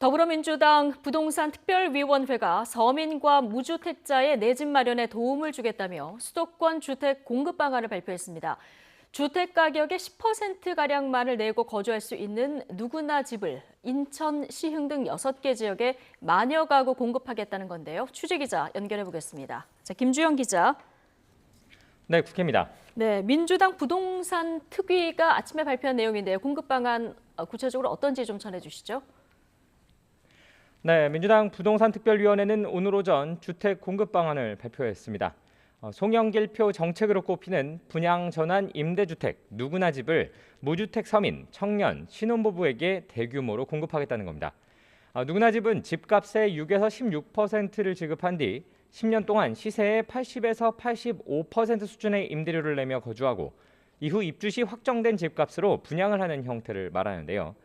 더불어민주당 부동산 특별위원회가 서민과 무주택자의 내 집 마련에 도움을 주겠다며 수도권 주택 공급 방안을 발표했습니다. 주택 가격의 10%가량만을 내고 거주할 수 있는 누구나 집을 인천, 시흥 등 6개 지역에 만여 가구 공급하겠다는 건데요. 취재기자 연결해 보겠습니다. 자, 김주영 기자. 네, 국회입니다. 네, 민주당 부동산 특위가 아침에 발표한 내용인데요. 공급 방안 구체적으로 어떤지 좀 전해주시죠. 네, 민주당 부동산 특별위원회는 오늘 오전 주택 공급 방안을 발표했습니다. 송영길표 정책으로 꼽히는 분양 전환 임대주택 누구나 집을 무주택 서민, 청년, 신혼부부에게 대규모로 공급하겠다는 겁니다. 누구나 집은 집값의 6에서 16%를 지급한 뒤 10년 동안 시세의 80에서 85% 수준의 임대료를 내며 거주하고 이후 입주 시 확정된 집값으로 분양을 하는 형태를 말하는데요.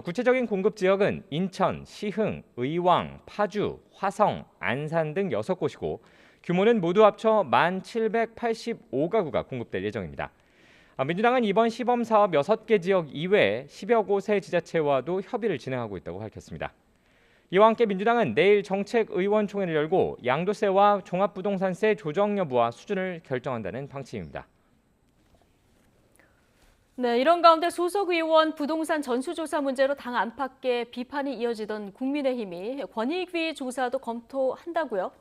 구체적인 공급 지역은 인천, 시흥, 의왕, 파주, 화성, 안산 등 6곳이고 규모는 모두 합쳐 1,785가구가 공급될 예정입니다. 민주당은 이번 시범 사업 6개 지역 이외에 10여 곳의 지자체와도 협의를 진행하고 있다고 밝혔습니다. 이와 함께 민주당은 내일 정책의원총회를 열고 양도세와 종합부동산세 조정 여부와 수준을 결정한다는 방침입니다. 네, 이런 가운데 소속 의원 부동산 전수조사 문제로 당 안팎의 비판이 이어지던 국민의힘이 권익위 조사도 검토한다고요?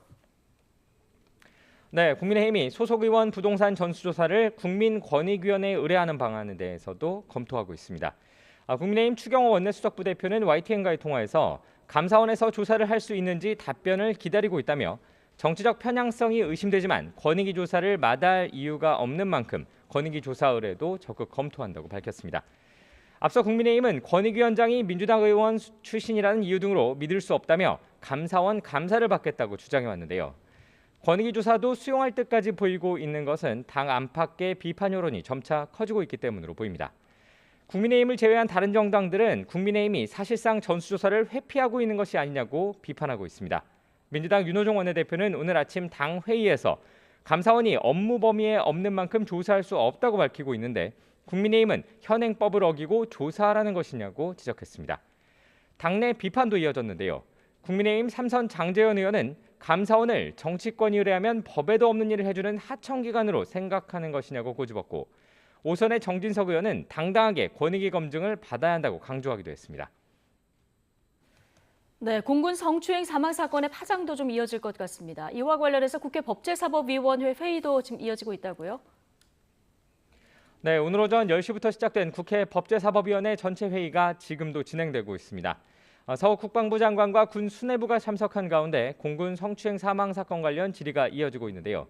네, 국민의힘이 소속 의원 부동산 전수조사를 국민권익위원회에 의뢰하는 방안에 대해서도 검토하고 있습니다. 국민의힘 추경호 원내수석부 대표는 YTN과의 통화에서 감사원에서 조사를 할 수 있는지 답변을 기다리고 있다며 정치적 편향성이 의심되지만 권익위 조사를 마다할 이유가 없는 만큼 권익위 조사 의뢰도 적극 검토한다고 밝혔습니다. 앞서 국민의힘은 권익위원장이 민주당 의원 출신이라는 이유 등으로 믿을 수 없다며 감사원 감사를 받겠다고 주장해왔는데요. 권익위 조사도 수용할 듯까지 보이고 있는 것은 당 안팎의 비판 여론이 점차 커지고 있기 때문으로 보입니다. 국민의힘을 제외한 다른 정당들은 국민의힘이 사실상 전수조사를 회피하고 있는 것이 아니냐고 비판하고 있습니다. 민주당 윤호중 원내대표는 오늘 아침 당 회의에서 감사원이 업무 범위에 없는 만큼 조사할 수 없다고 밝히고 있는데 국민의힘은 현행법을 어기고 조사하라는 것이냐고 지적했습니다. 당내 비판도 이어졌는데요. 국민의힘 삼선 장제원 의원은 감사원을 정치권이 의뢰하면 법에도 없는 일을 해주는 하청기관으로 생각하는 것이냐고 꼬집었고 오선의 정진석 의원은 당당하게 권익위 검증을 받아야 한다고 강조하기도 했습니다. 네, 공군 성추행 사망 사건의 파장도 좀 이어질 것 같습니다. 이와 관련해서 국회 법제사법위원회 회의도 지금 이어지고 있다고요? 네, 오늘 오전 10시부터 시작된 국회 법제사법위원회 전체 회의가 지금도 진행되고 있습니다. 서욱 국방부 장관과 군 수뇌부가 참석한 가운데 공군 성추행 사망 사건 관련 질의가 이어지고 있는데요.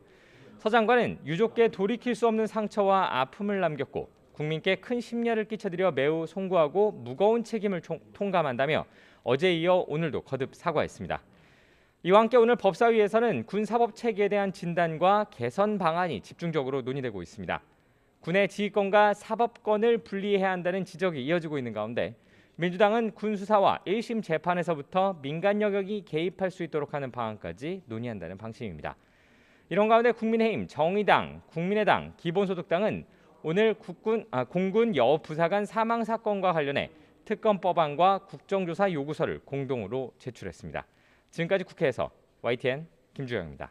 서 장관은 유족께 돌이킬 수 없는 상처와 아픔을 남겼고 국민께 큰 심려를 끼쳐드려 매우 송구하고 무거운 책임을 통감한다며 어제에 이어 오늘도 거듭 사과했습니다. 이와 함께 오늘 법사위에서는 군 사법체계에 대한 진단과 개선 방안이 집중적으로 논의되고 있습니다. 군의 지휘권과 사법권을 분리해야 한다는 지적이 이어지고 있는 가운데 민주당은 군 수사와 1심 재판에서부터 민간 영역이 개입할 수 있도록 하는 방안까지 논의한다는 방침입니다. 이런 가운데 국민의힘, 정의당, 국민의당, 기본소득당은 오늘 공군 여부사관 사망 사건과 관련해 특검 법안과 국정조사 요구서를 공동으로 제출했습니다. 지금까지 국회에서 YTN 김주영입니다.